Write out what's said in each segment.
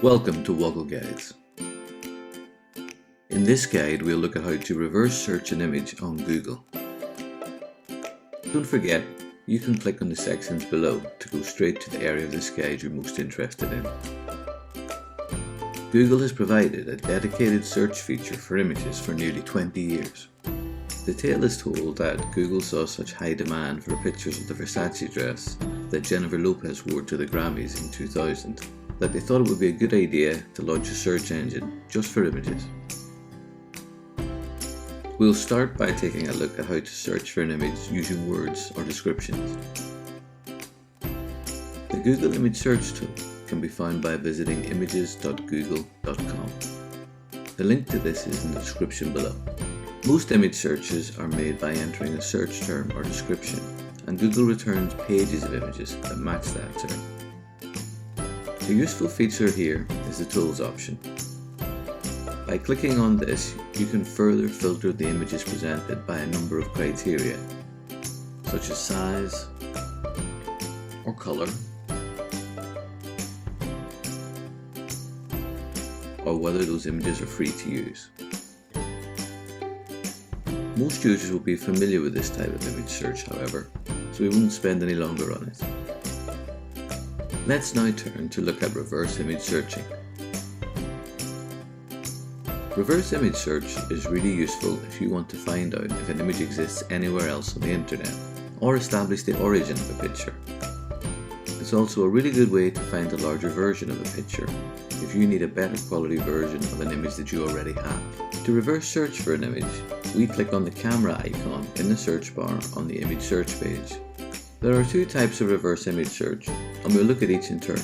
Welcome to Woggle Guides. In this guide we'll look at how to reverse search an image on Google. Don't forget, you can click on the sections below to go straight to the area of this guide you're most interested in. Google has provided a dedicated search feature for images for nearly 20 years. The tale is told that Google saw such high demand for pictures of the Versace dress that Jennifer Lopez wore to the Grammys in 2000 that they thought it would be a good idea to launch a search engine just for images. We'll start by taking a look at how to search for an image using words or descriptions. The Google Image Search tool can be found by visiting images.google.com. The link to this is in the description below. Most image searches are made by entering a search term or description, and Google returns pages of images that match that term. A useful feature here is the Tools option. By clicking on this, you can further filter the images presented by a number of criteria, such as size or color, or whether those images are free to use. Most users will be familiar with this type of image search, however, so we won't spend any longer on it. Let's now turn to look at reverse image searching. Reverse image search is really useful if you want to find out if an image exists anywhere else on the internet, or establish the origin of a picture. It's also a really good way to find a larger version of a picture if you need a better quality version of an image that you already have. To reverse search for an image, we click on the camera icon in the search bar on the image search page. There are two types of reverse image search, and we'll look at each in turn.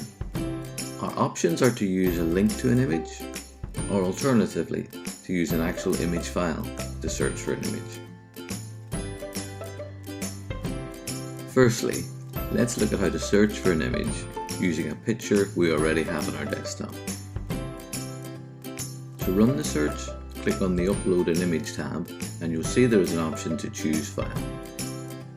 Our options are to use a link to an image, or alternatively, to use an actual image file to search for an image. Firstly, let's look at how to search for an image using a picture we already have on our desktop. To run the search, click on the Upload an Image tab, and you'll see there is an option to choose File.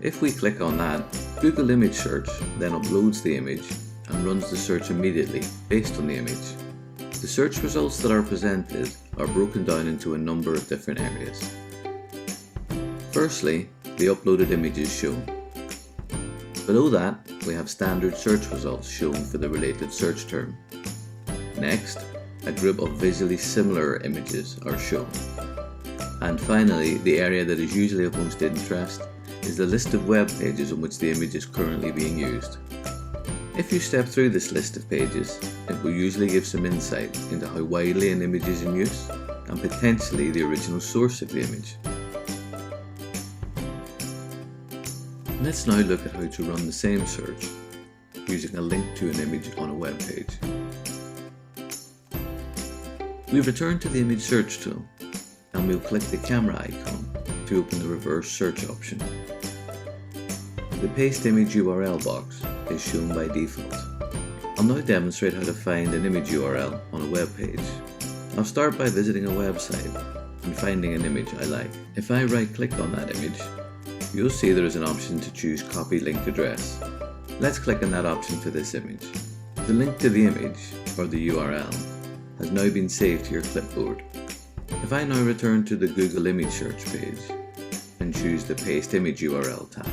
If we click on that, Google Image Search then uploads the image and runs the search immediately based on the image. The search results that are presented are broken down into a number of different areas. Firstly, the uploaded image is shown. Below that, we have standard search results shown for the related search term. Next, a group of visually similar images are shown. And finally, the area that is usually of most interest is the list of web pages on which the image is currently being used. If you step through this list of pages, it will usually give some insight into how widely an image is in use and potentially the original source of the image. Let's now look at how to run the same search using a link to an image on a web page. We've returned to the image search tool, and we'll click the camera icon to open the reverse search option. The paste image URL box is shown by default. I'll now demonstrate how to find an image URL on a web page. I'll start by visiting a website and finding an image I like. If I right click on that image, you'll see there is an option to choose Copy Link Address. Let's click on that option for this image. The link to the image, or the URL, has now been saved to your clipboard. If I now return to the Google Image Search page and choose the Paste Image URL tab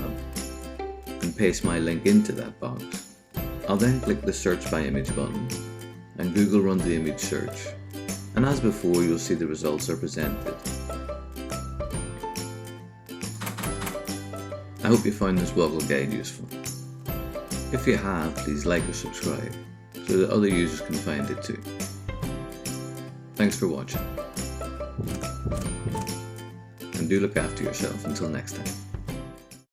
and paste my link into that box, I'll then click the Search by Image button and Google runs the image search. And as before, you'll see the results are presented. I hope you found this Woggle guide useful. If you have, please like or subscribe so that other users can find it too. Thanks for watching, and do look after yourself until next time.